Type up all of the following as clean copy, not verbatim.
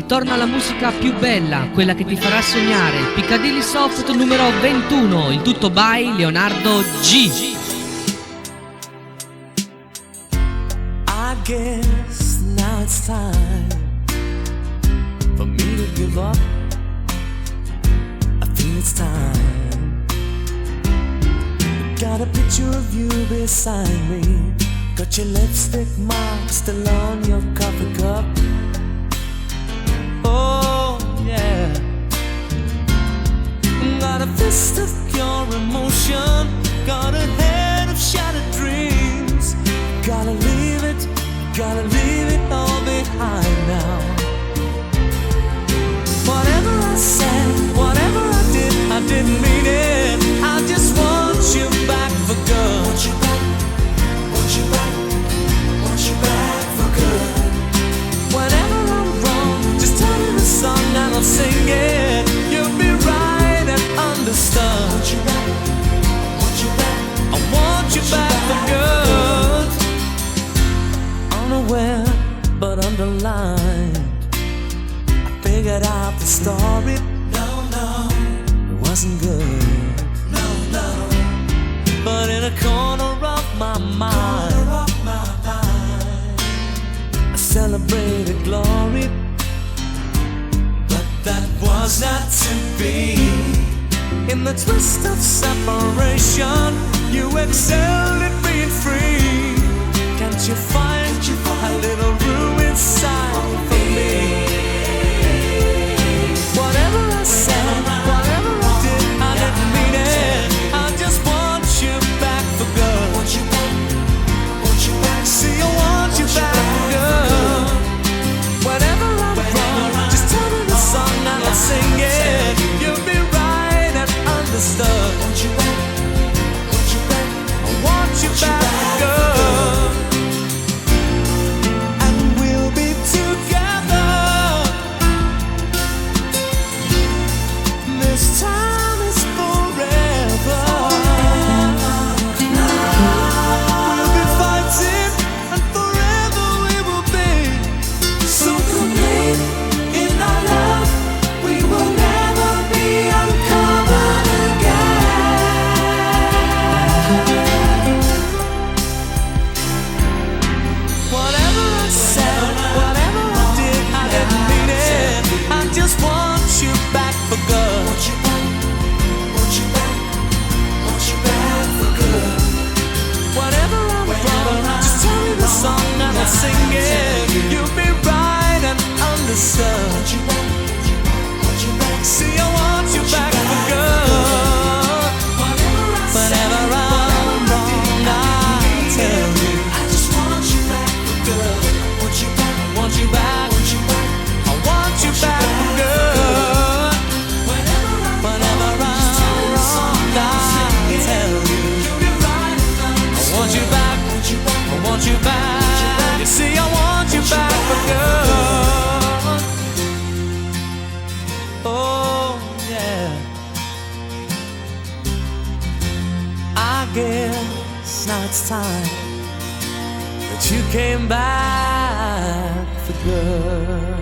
ritorna la musica più bella, quella che ti farà sognare. Piccadilly Soft numero 21, il tutto by Leonardo G. I guess now it's time for me to give up. I feel it's time. Got a picture of you beside me. Got your lipstick mark still on your coffee cup. Oh yeah. Got a fist of pure emotion. Got a head of shattered dreams. Gotta leave it all behind now. Whatever I said, whatever I didn't mean it. I just want you back for good. Want you back, want you back, want you back for good. Whenever I'm wrong, just tell me the song and I'll sing it. You'll be right and understood. Want you back, want you back, I want you back for good. Unaware but underlined, I figured out the story. No, it wasn't good. No, but in a corner of my mind, I celebrated glory. But that was not to be. In the twist of separation, you excelled at being free. Can't you find a little room inside for me? Whatever I said, whatever I didn't mean it. I just want you back for good. Want you back, want you back. See, I want you back for good. Whenever I'm wrong, just tell me the song and I'll sing it. You'll be right and understood. Want you back, want you back. I want you back for good. This time is forever. We'll be fighting and forever we will be. So complete in our love, we will never be uncovered again. Whatever I said, whatever I didn't mean it. I just want you back for good. Want you back, want you back, want you back for good. Whatever I'm wrong, just tell me the song and I'll sing it. You'll be right and understood. Want you back, want you back. See, I want you back for good. Whatever I'm wrong, I'll tell you. I just want you back for good. Want you back, want you back, want you back. I want you back for good. You back. You see, I want you back for good. Oh yeah. I guess now it's time that you came back for good.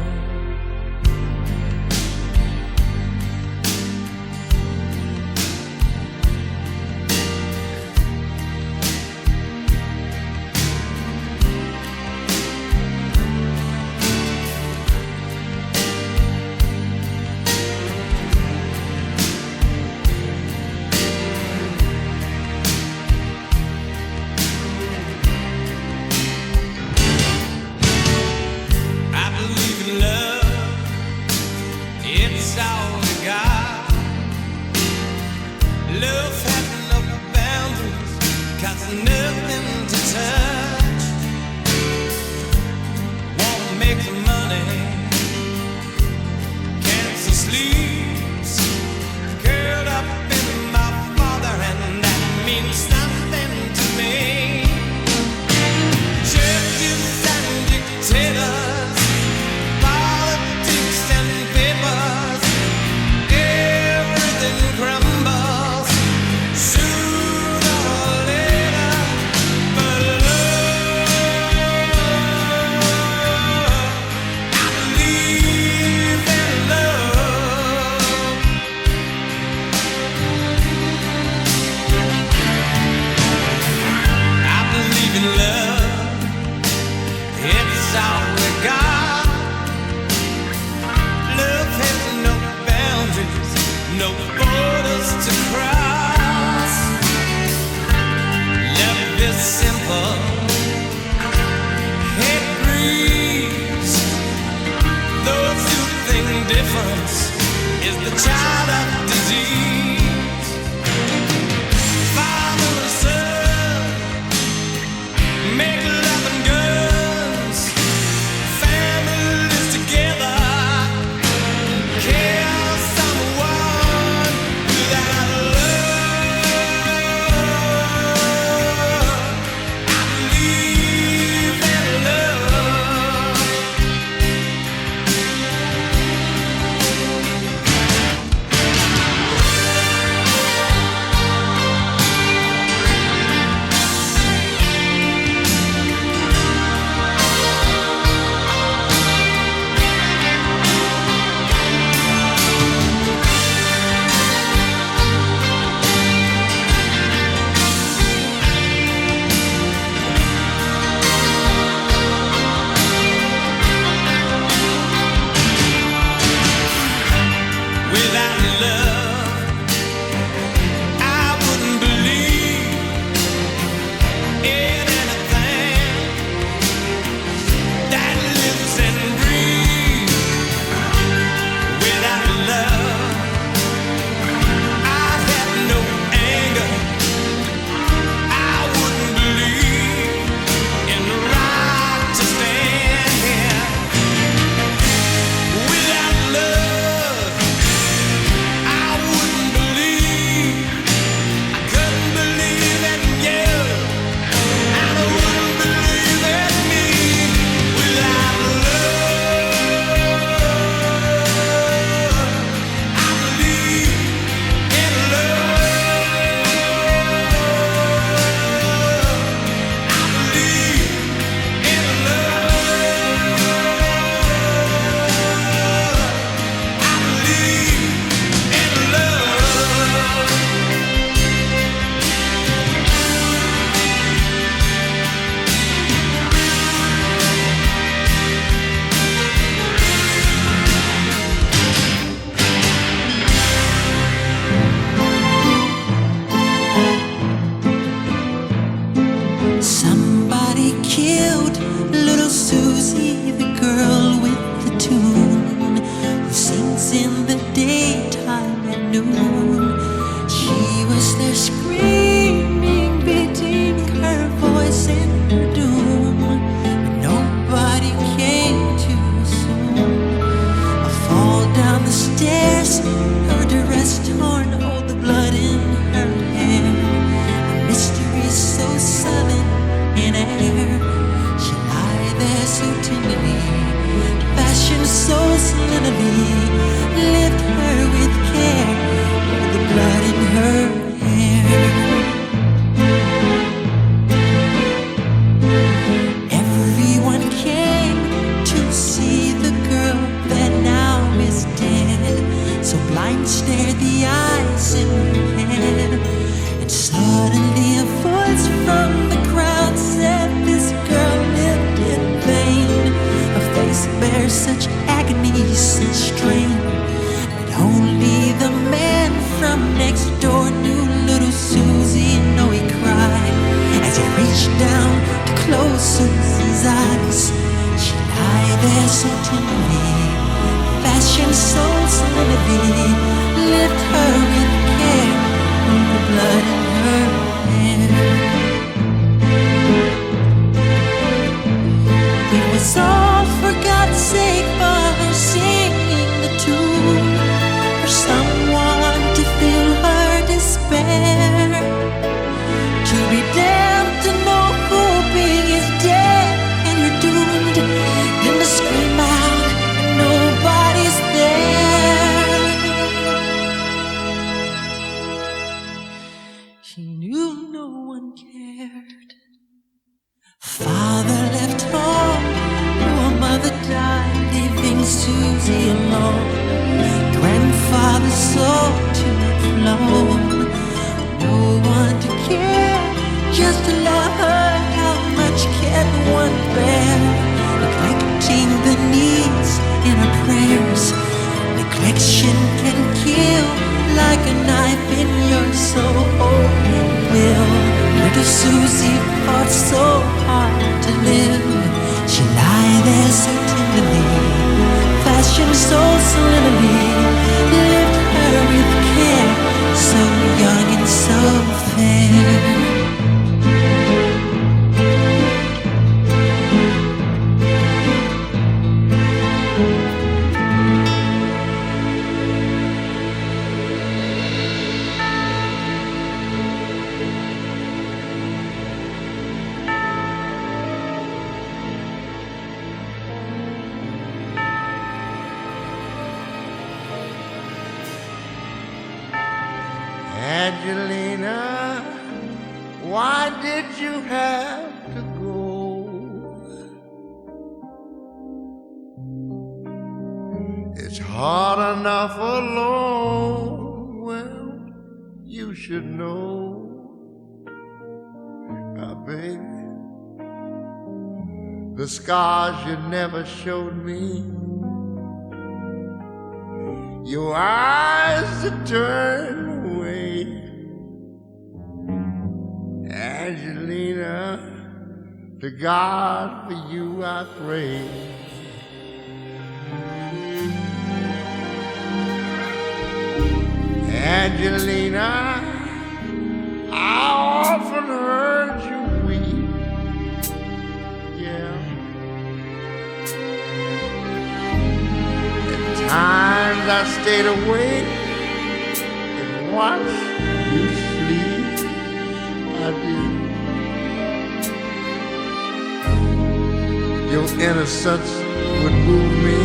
was torn, oh, the blood in her hair. A mystery so sudden in air. She lay there so tenderly, fashioned so slenderly, lift her with care, oh, the blood in her hair. Everyone came to see the girl that now is dead. So blind stared the eyes in her head, and suddenly a voice from the crowd said, "This girl lived in vain. Her face bears such agony, such strain, that only the man from next door knew little Susie." No, he cried as he reached down to close Susie's eyes. She lay there so tenderly, fashioned so slenderly, lift her with care, oh, the blood in her hair. It was all for God's sake, for her singing the tune, for someone to feel her despair, to be damned to know hoping is dead and you're doomed, then to scream out and nobody's there. She knew no one cared. Father left home, poor mother died, leaving Susie alone. Grandfather sold to and flown, no one to care, just to love her. How much can one bear? Neglecting the needs in her prayers. Neglection can kill like a knife in your soul and will. Little Susie fought so hard to live. She lay there so tenderly, fashioned so slenderly, lift her with care, so young and so fair. Angelina, why did you have to go? It's hard enough alone. Well, you should know, baby, the scars you never showed me, your eyes that turn away. Angelina, to God for you I pray. Angelina, I often heard you weep, yeah. At times I stayed awake and watched you sleep, I did. Your innocence would move me.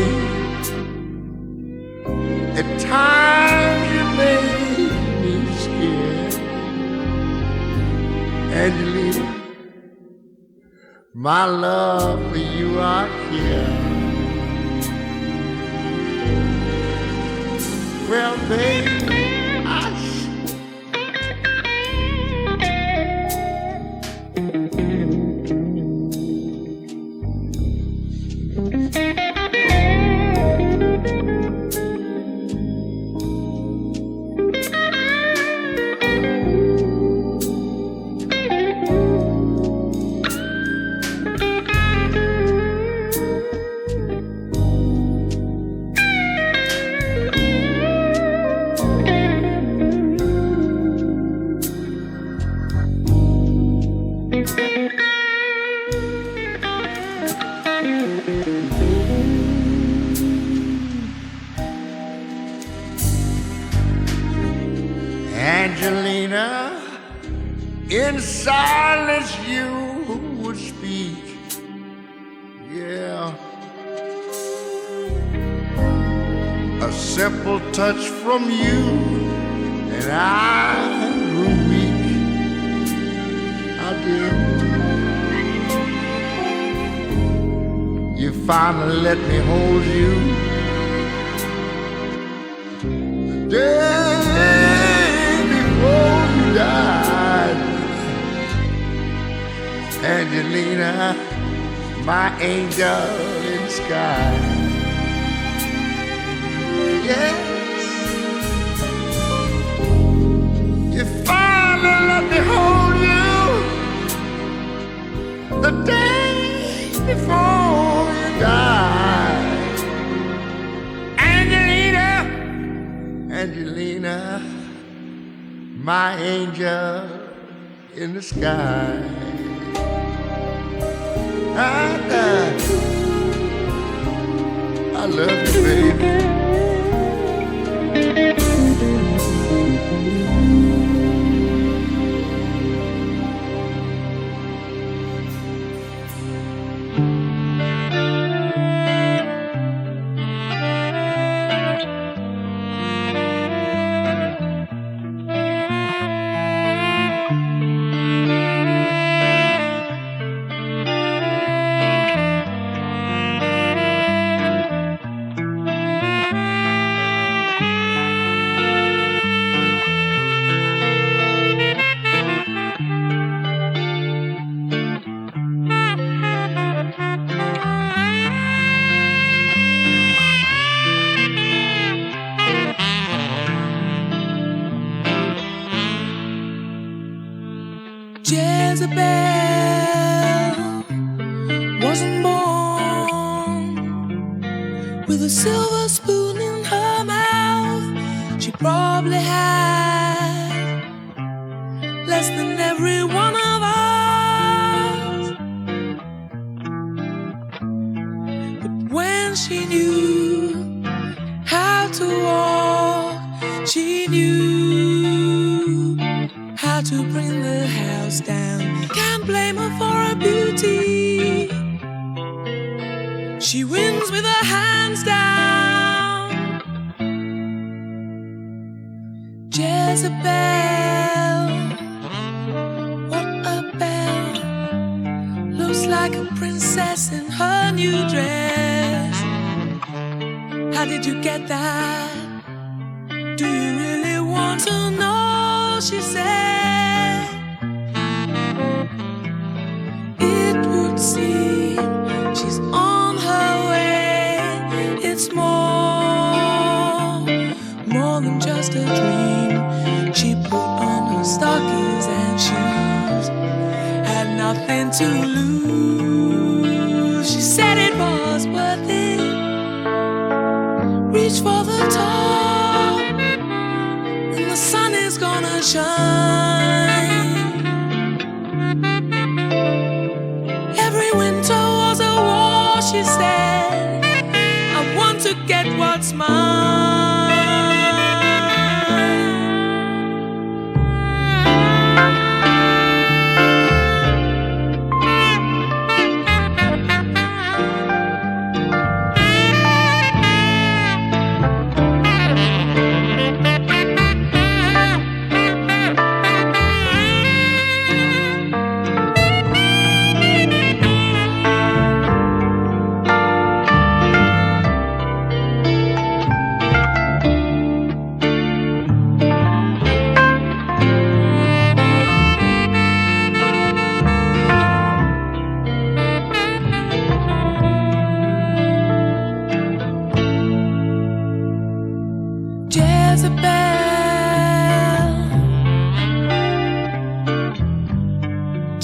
At times you made me scared. Angelina, my love for you I care. Well, baby, Angelina, in silence you would speak. Yeah. A simple touch from you and I grew weak. I did. You finally let me hold you. The day before you died, Angelina, my angel in the sky. Yes, you finally let me hold you the day before you died. Angelina, Angelina, my angel in the sky. I love you, baby. Jezebel wasn't born with a silver spoon in her mouth. She probably had less than every one of us. But when she knew how to walk, she knew how to bring the house down. Can't blame her for her beauty. She wins with her hands down. Jezebel, what a belle. Looks like a princess in her new dress. How did you get that? Do you really want to know? She said, it would seem she's on her way. It's more than just a dream. She put on her stockings and shoes, had nothing to lose. She said it was worth it. Reach for the top, and the sun is gonna shine. Every winter was a war, she said. I want to get what's mine.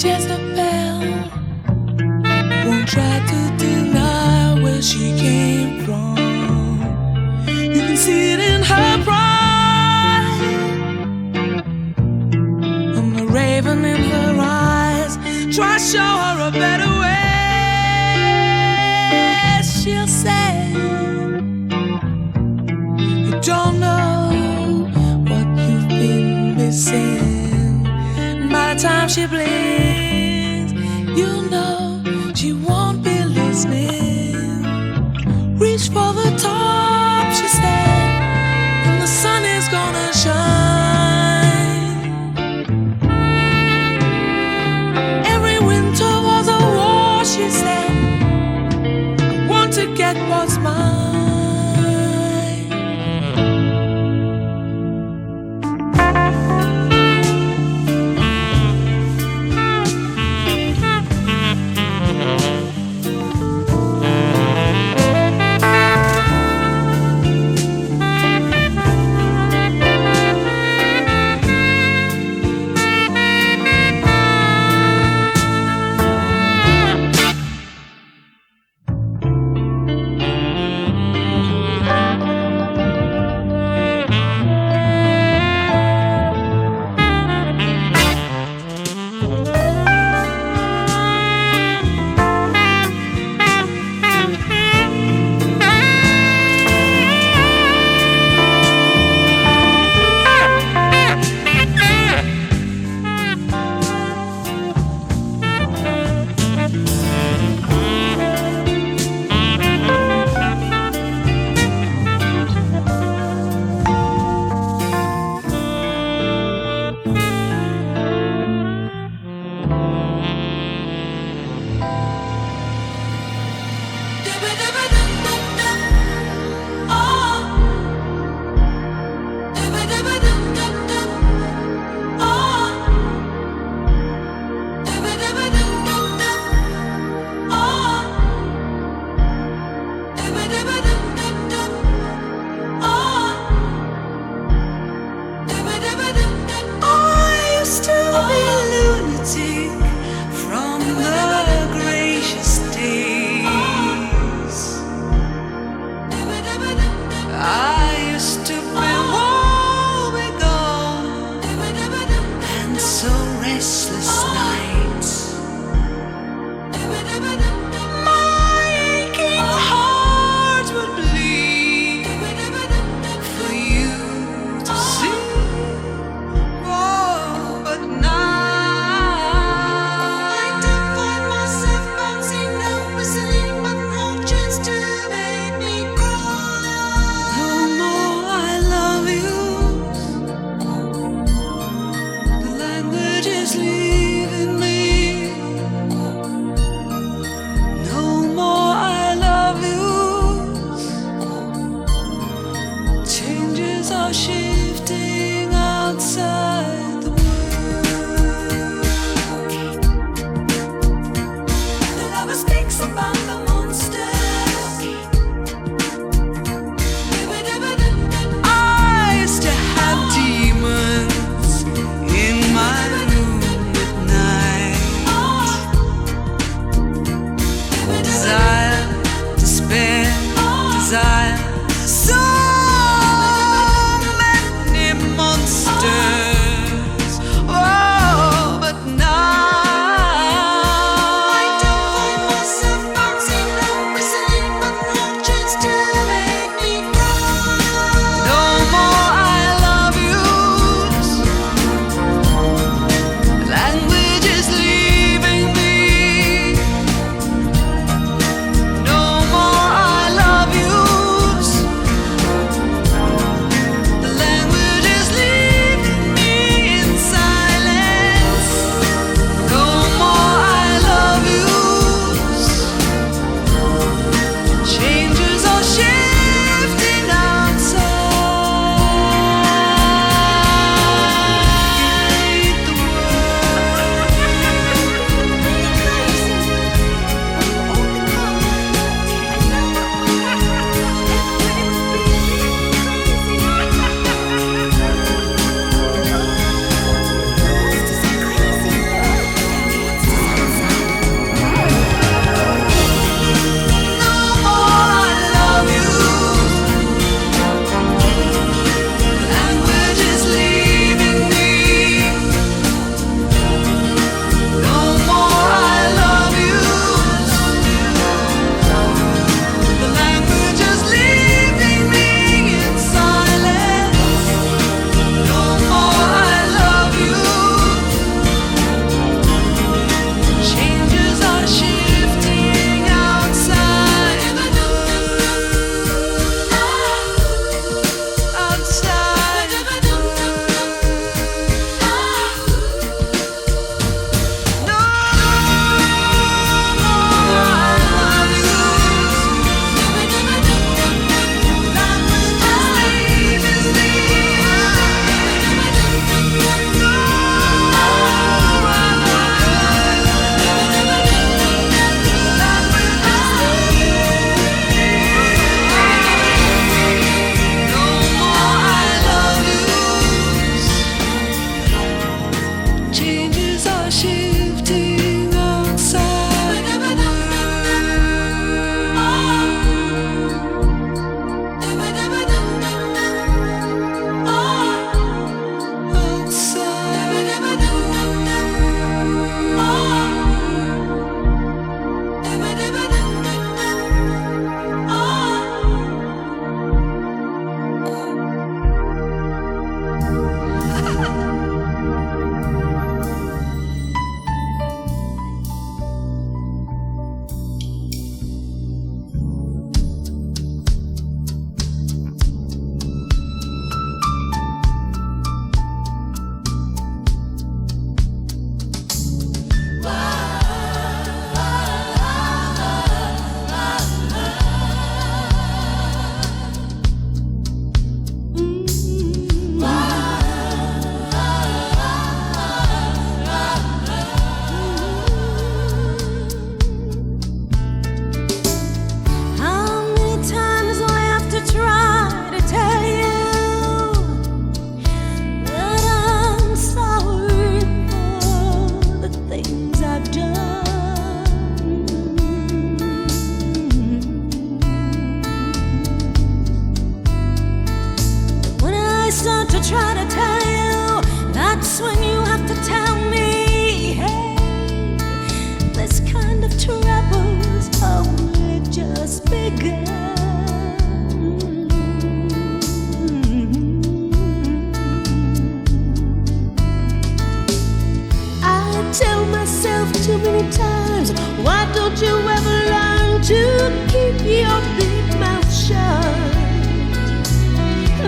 Jezebel won't try to deny where she came from. You can see it in her pride, and the raven in her eyes. Try to show her a better way. She'll say, you don't know what you've been she blinks, you know she won't be listening. Reach for the top, she said, and the sun is gonna shine. Every winter was a war, she said. I want to get what's mine.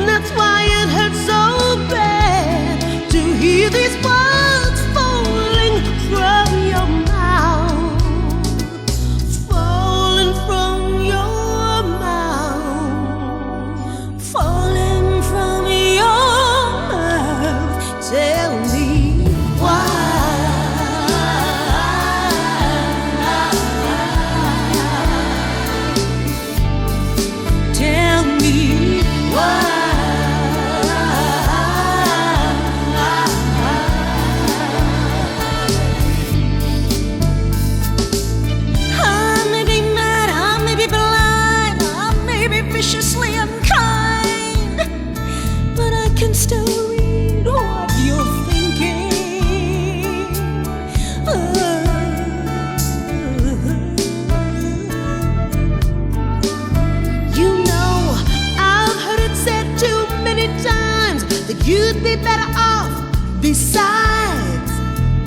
That's why it hurts so bad to hear these words falling from your mouth, falling from your mouth, falling from your mouth. Tell me why. Tell me why. I may be mad, I may be blind, I may be viciously unkind, but I can still read what you're thinking. You know, I've heard it said too many times that you'd be better off besides.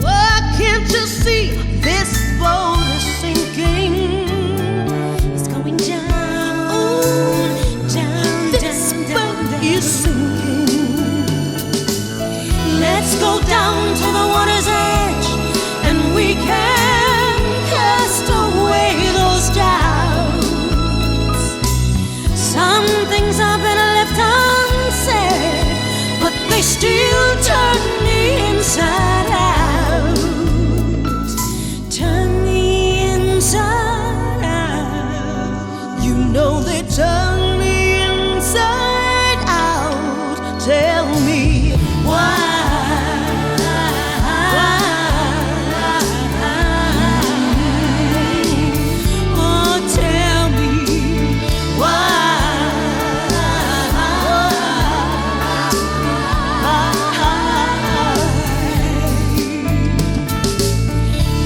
Why can't you see this boat is sinking? It's going down, down, this boat is sinking. Let's go down to the water's edge, and we can cast away those doubts. Some things are better left unsaid, but they still turn me inside out. Turn me inside out. You know they turn me inside out. Tell me why. Oh, tell me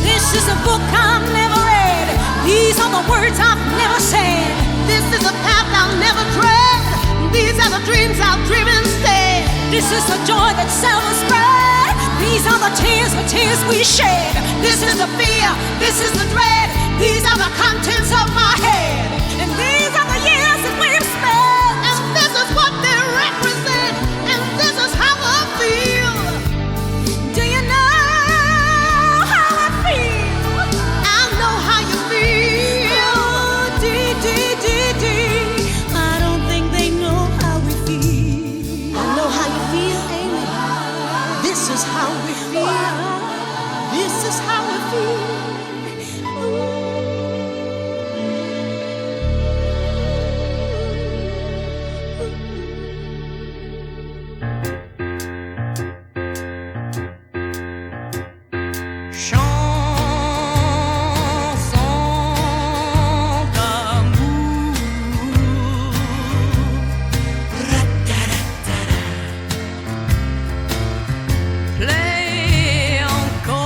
This is a book I've never read. These are the words I've never said. This is a path I'll never tread. These are the dreams I'll dream instead. This is the joy that seldom spread. These are the tears we shed. This is the fear, this is the dread. These are the contents of my head. And these are the years that we've spent. And this is what they represent. And this is how I feel. Do you know how I feel? I know how you feel. Oh, I don't think they know how we feel. I know how you feel, Amy. This is how we feel. This is how we feel. Play encore.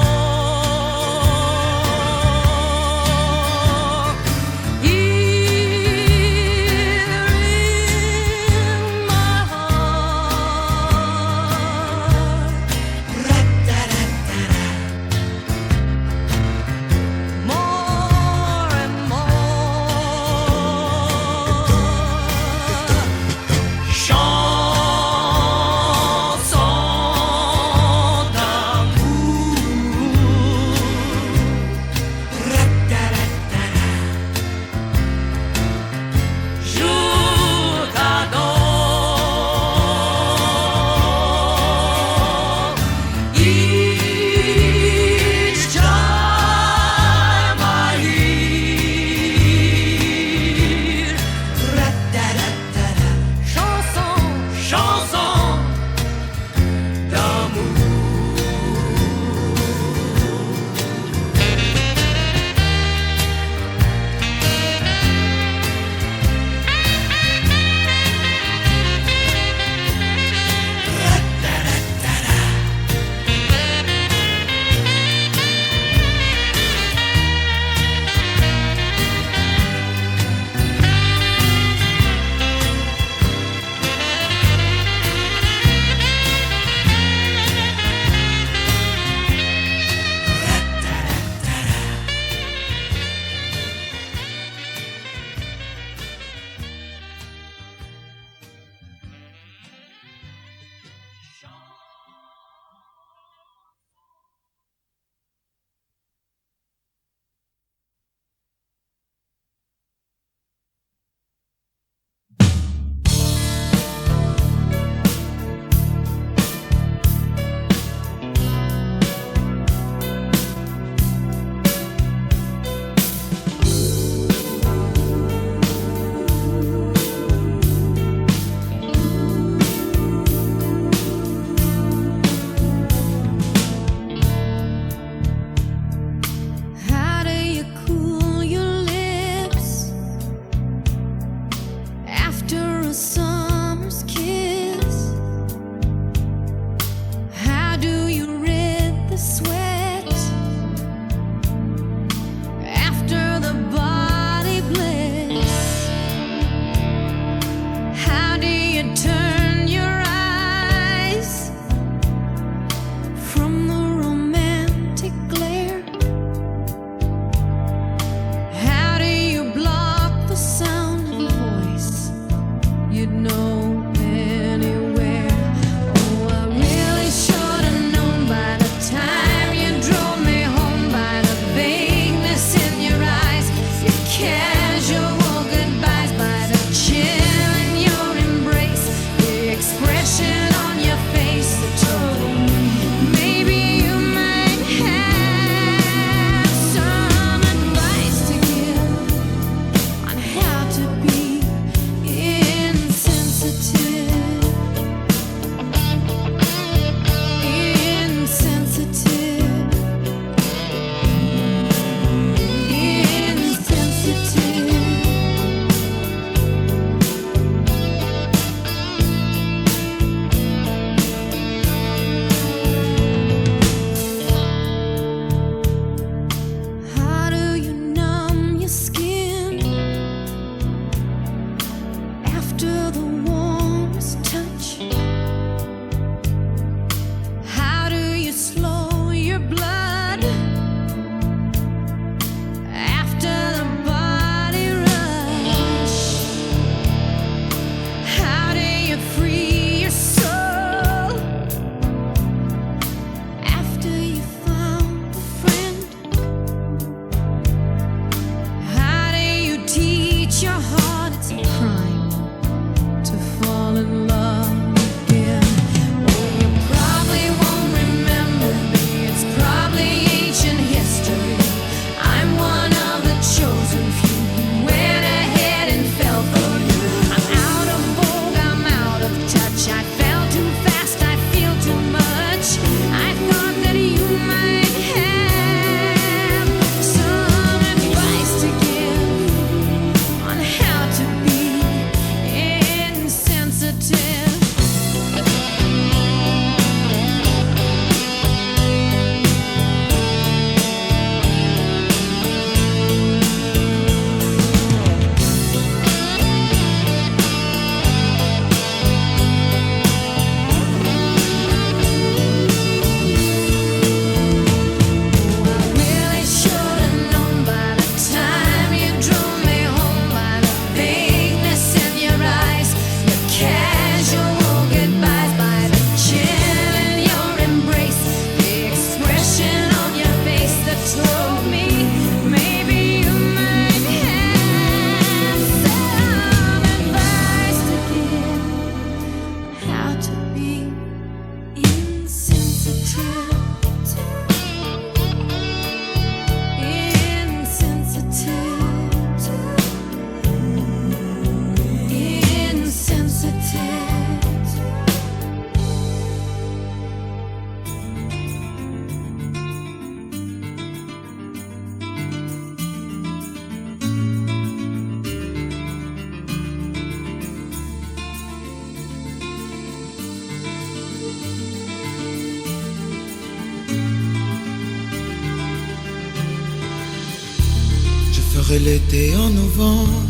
L'été en novembre,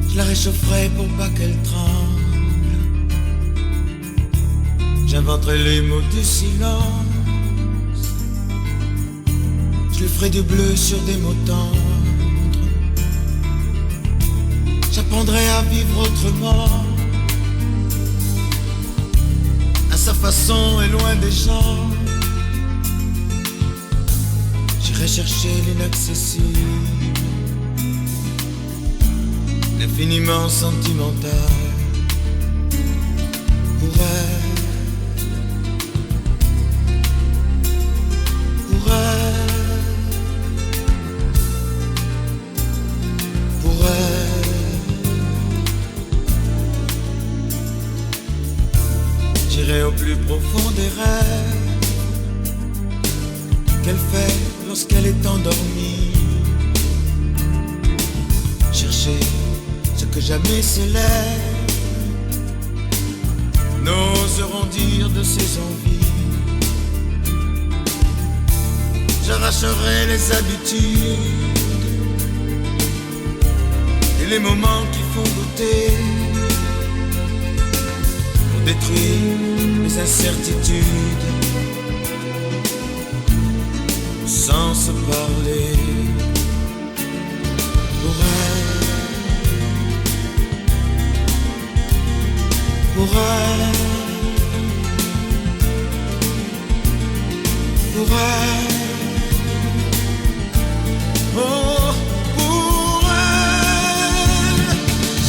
je la réchaufferai pour pas qu'elle tremble. J'inventerai les mots du silence, je lui ferai du bleu sur des mots tendres. J'apprendrai à vivre autrement, à sa façon et loin des gens. J'irai chercher l'inaccessible, l'infiniment sentimental. Pour elle, pour elle, pour elle. J'irai au plus profond des rêves qu'elle fait lorsqu'elle est endormie. Chercher ce que jamais ses lèvres n'oseront dire de ses envies. J'arracherai les habitudes et les moments qui font douter, pour détruire les incertitudes. Sans se parler, pour elle, pour elle, pour elle, oh, pour elle.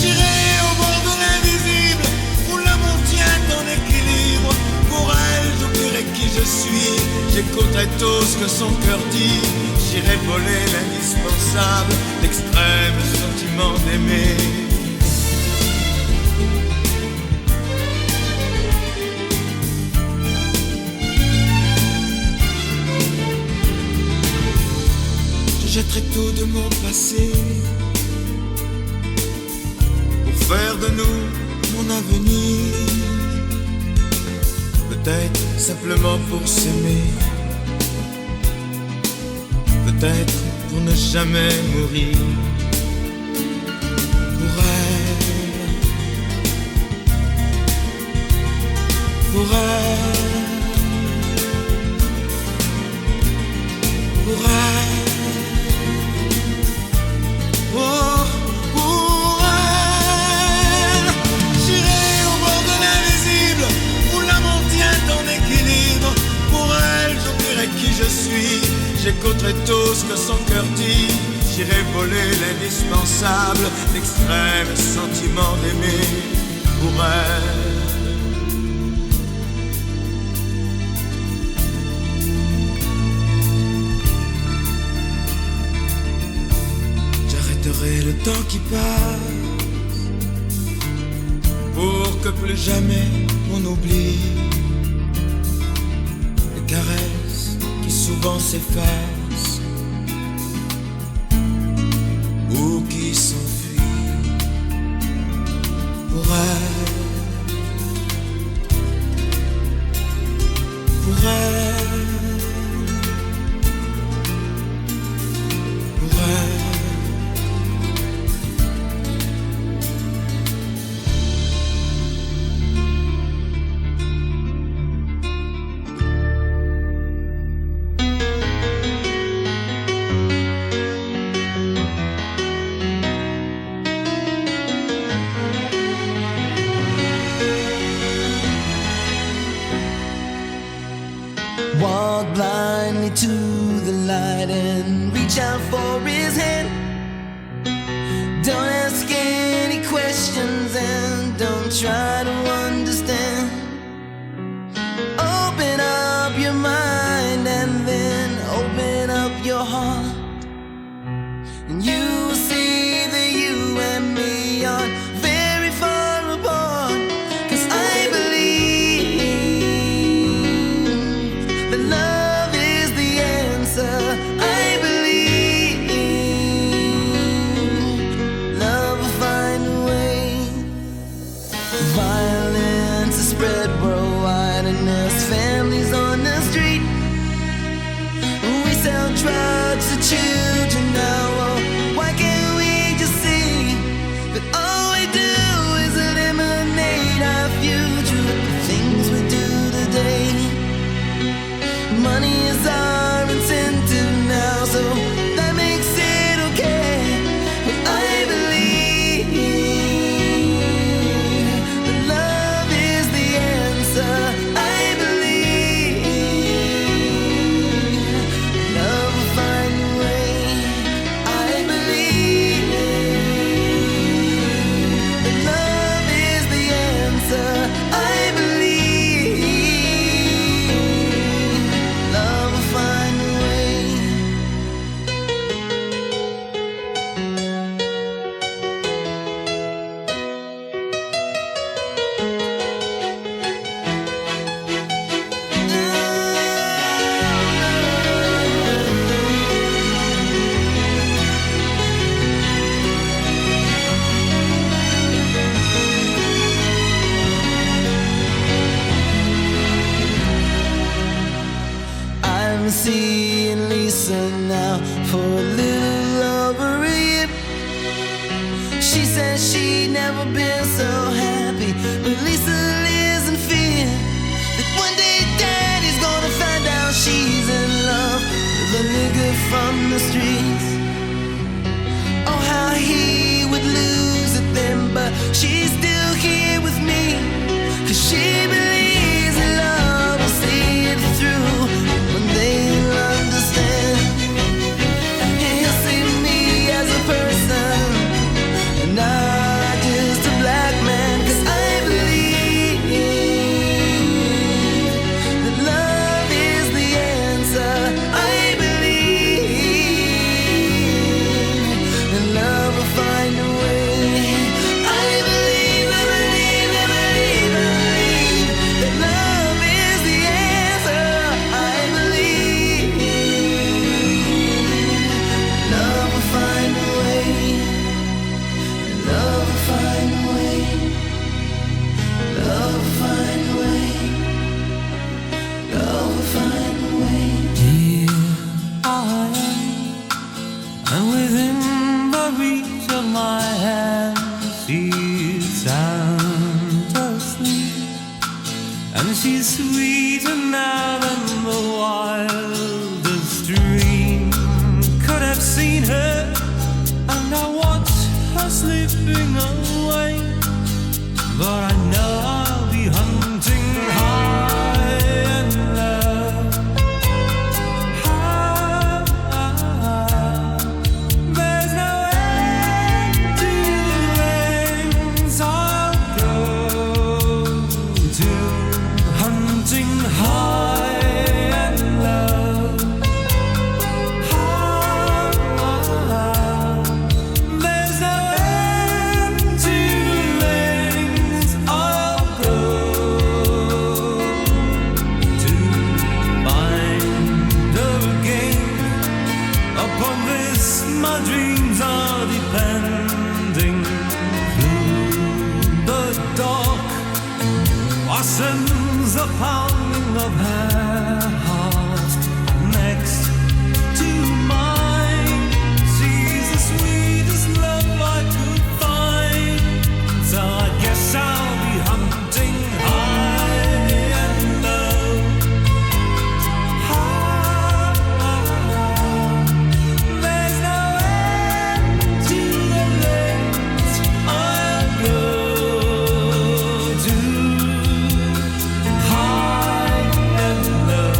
J'irai au bord de l'invisible, où l'amour tient en équilibre. Pour elle, j'oublierai qui je suis, j'écouterai tout ce que son cœur dit. J'irai voler l'indispensable, l'extrême sentiment d'aimer. Je jetterai tout de mon passé pour faire de nous mon avenir. Peut-être simplement pour s'aimer, peut-être pour ne jamais mourir. Pour elle, pour elle, pour elle, oh, pour elle. J'irai au bord de l'invisible, où l'amour tient en équilibre. Pour elle, j'oublierai qui je suis, j'écouterai tout ce que son cœur dit. J'irai voler l'indispensable, l'extrême sentiment d'aimer. Pour elle, j'arrêterai le temps qui passe pour que plus jamais on oublie les caresses qui souvent s'effacent ou qui s'enfuient. Pour elle, pour elle, pour elle. Walk blindly to the light and reach out for his hand. Don't ask any questions and don't try to understand. foreigners, families on the street. We sell drugs to children now. Oh, why can't we just see that all we do is eliminate our future with the things we do today? Money is our incentive now, so that makes it okay. But I believe that love is the answer. I believe love will find a way. I believe that love is the answer. I believe love will find a way. I'm seeing Lisa now for a little over a year. She says she'd never been so happy, but Lisa lives in fear that one day Daddy's gonna find out she's in love with a nigga from the streets. Oh, how he would lose it then, but she's still here with me, 'cause she believes in love will see it through. One day he'll understand, he'll see me as a person and not just a black man. 'Cause I believe that love is the answer. I believe that love will find a way. I believe that love is the answer. I believe love will find a way. Love will find a way. Love will find a way. Love will find a way. Here I am, and within the reach of my hand, she's sound asleep, and she's sweeter now than the wildest dream could have seen her. And I watch her slipping away, but I know I'll be hunting high and low. There's no end to the lengths I'll go to, hunting high and low. There's no end to the lengths I'll go to find her again. Upon this my dreams are depending. Through the dark washes the pounding of her heart next to mine. She's the sweetest love I could find, so I guess I'll be hunting high and low. There's no end to the lengths I'll go to, high and low.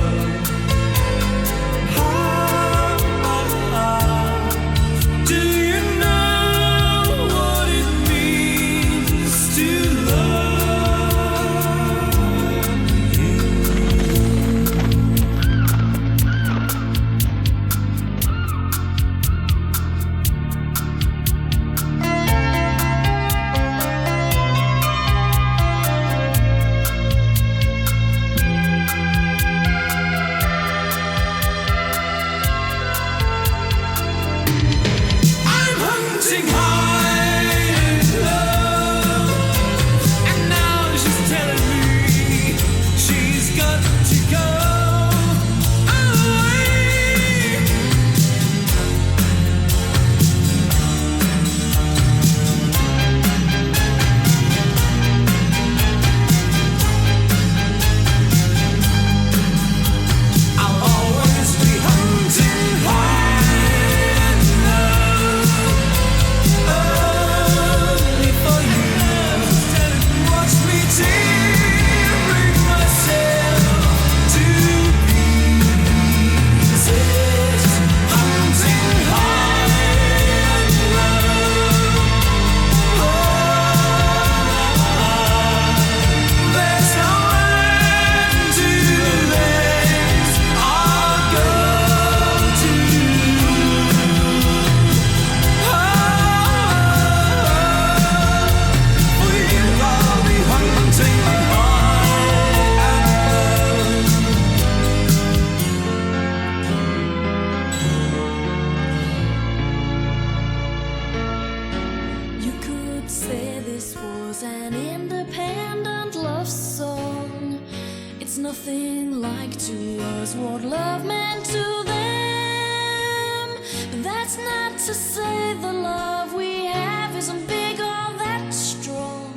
It's nothing like to us what love meant to them. But that's not to say the love we have isn't big or that strong.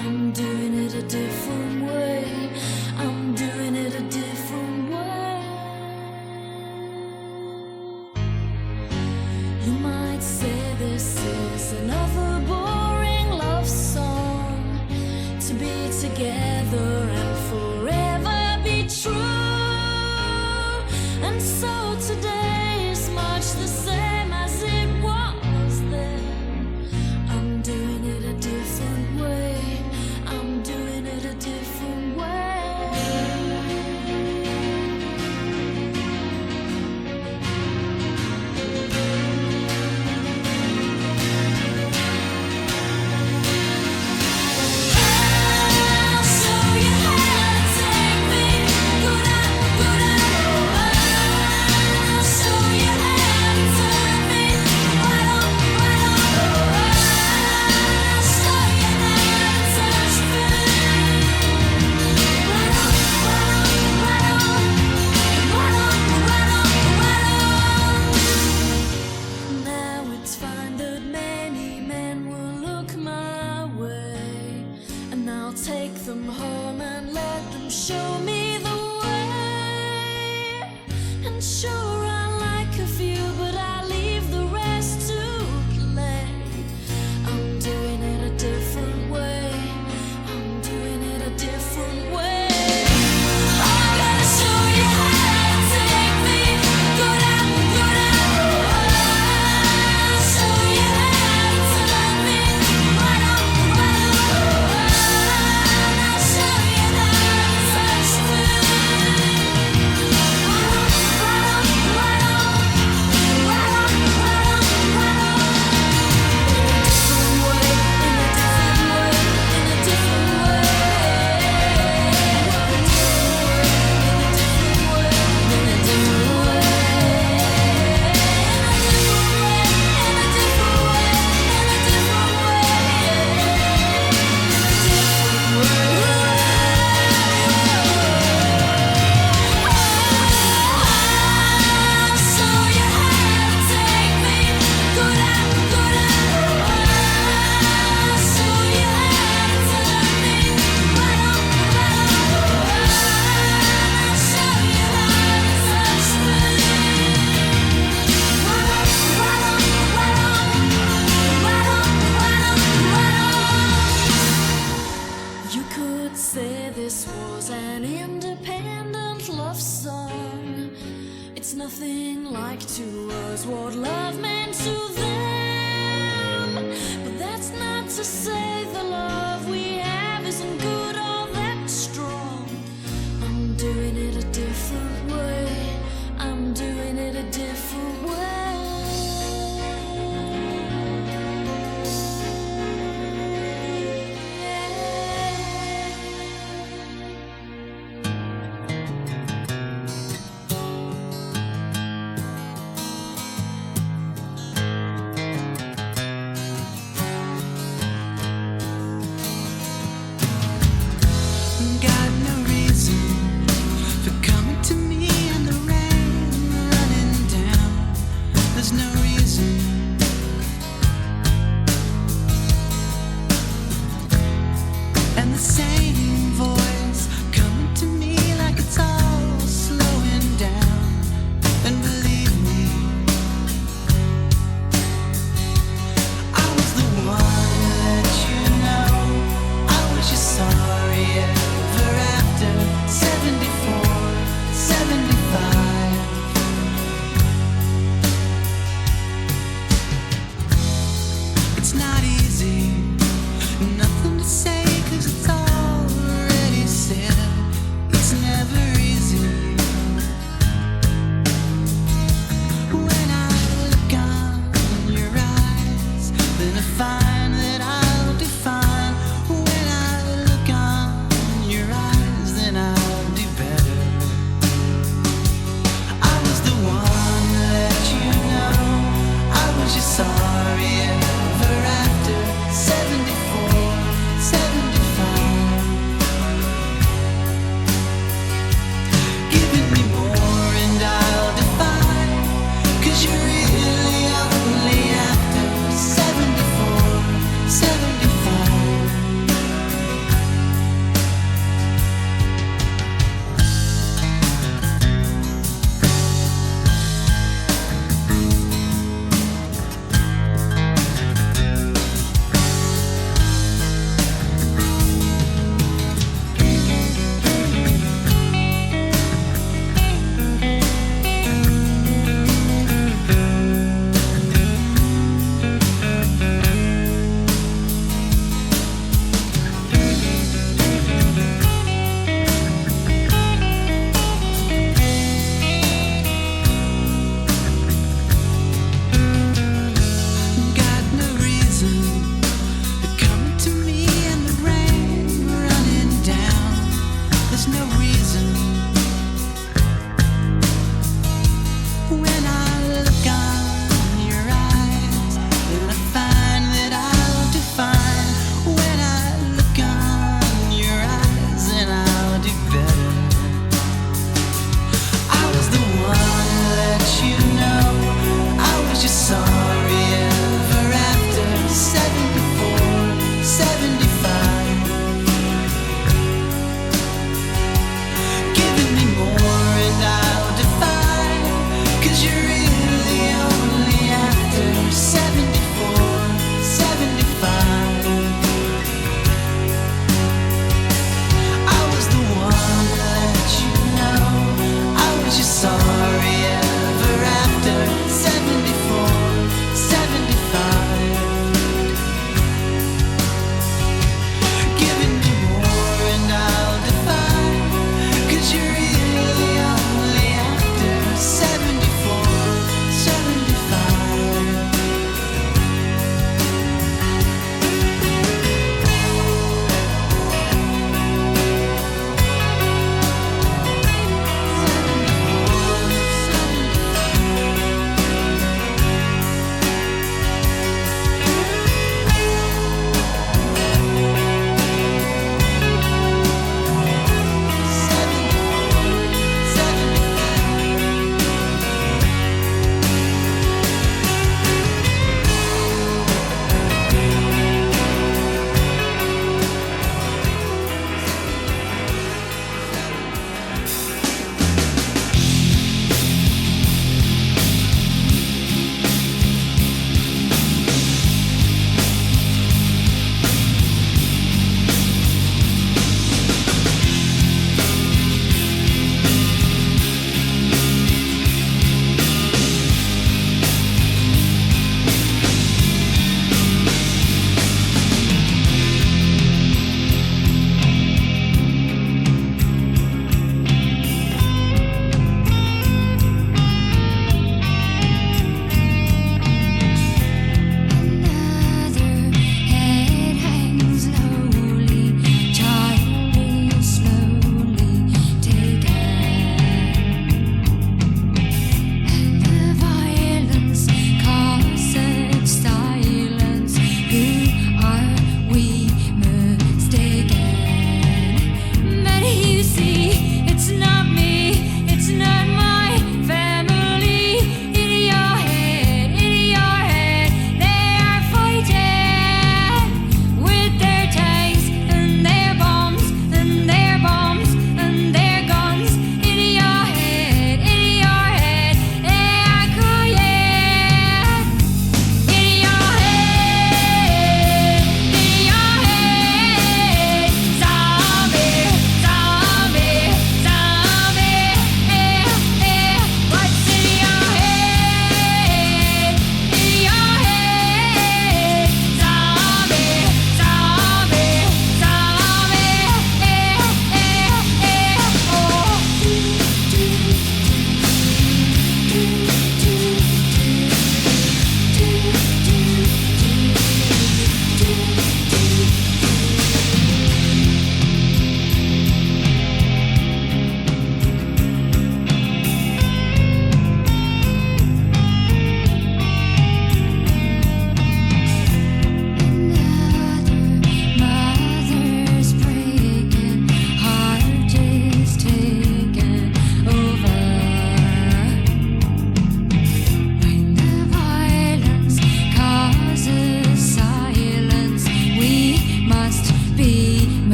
I'm doing it a different way. I'm doing it a different way. You might say this is another boring love song, to be together and forever be true. And so today is much the same as it was then. I'm doing it a different way. I'm doing it a different way. I'll show you how to take me. Good out, good out. I'll show you how to turn me. Right on, right on. I'll show you how to touch me. Right on, right on, right on. Right on, right on, right on. Now it's fine that many men will look my way, and I'll take them home and let them show me the way. And sure, I like a few, but I leave the rest to play. I'm doing it a different way. I'm doing it a different way. I'm gonna show you how to take me. Good out, good out. I'll show you how to turn me. Right on, right on. I'll show you how to touch me. Right on, right on, right on. Right on, right on, right on. In a different way, in a different way, in a different way. In a different way, in a different way, in a different I'll show you how to take me. Good out, good out. I'll show you how to turn me. Right on, right on. I'll show you how to touch me. Right on, right on, right on. Right on, right on, right on. You could say this was an independent love song. It's nothing like to us what love meant to them. But that's not to say the love we have isn't good or that strong. I'm doing it a different way. I'm doing it a different way.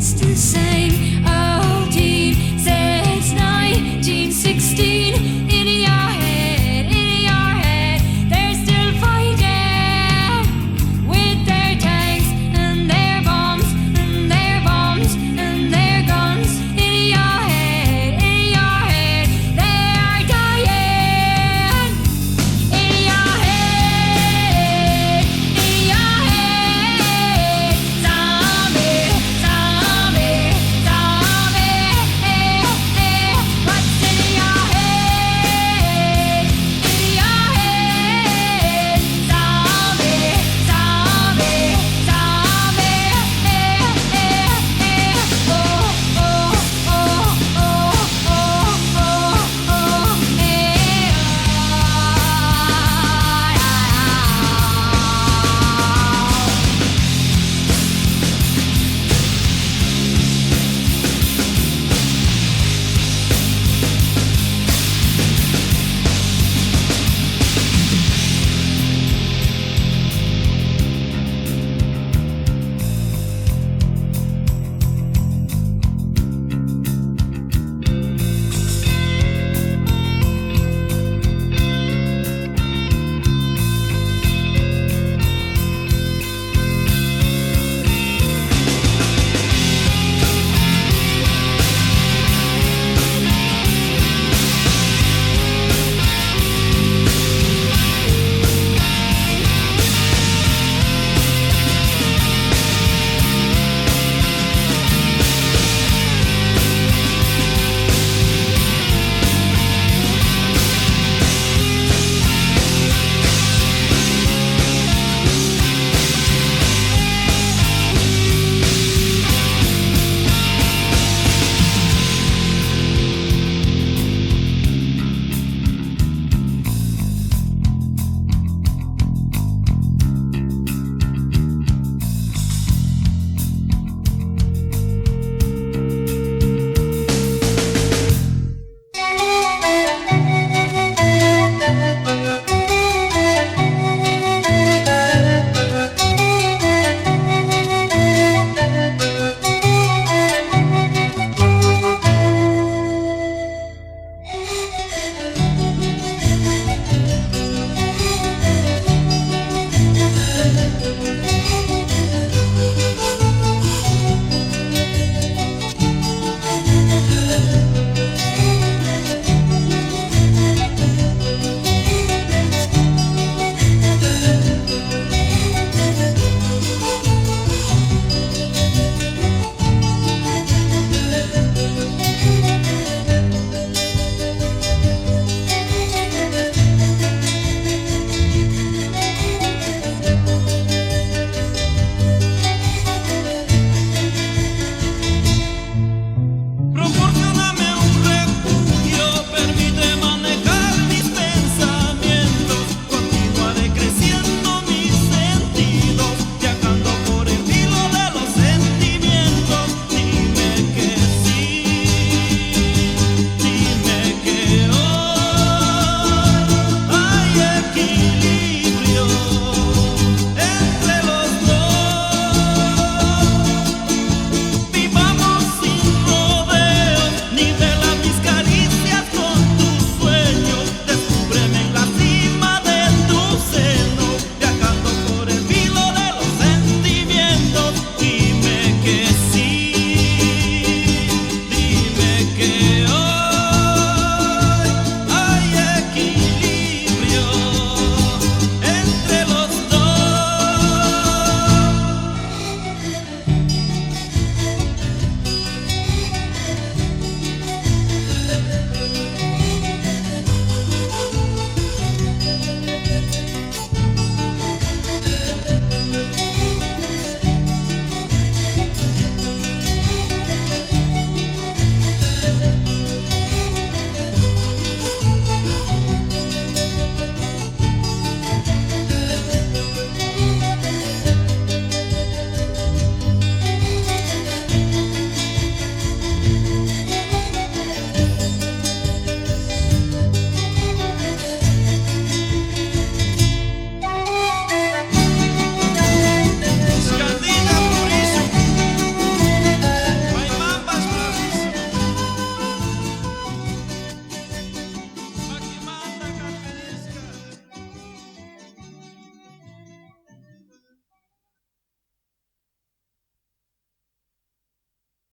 it's the same.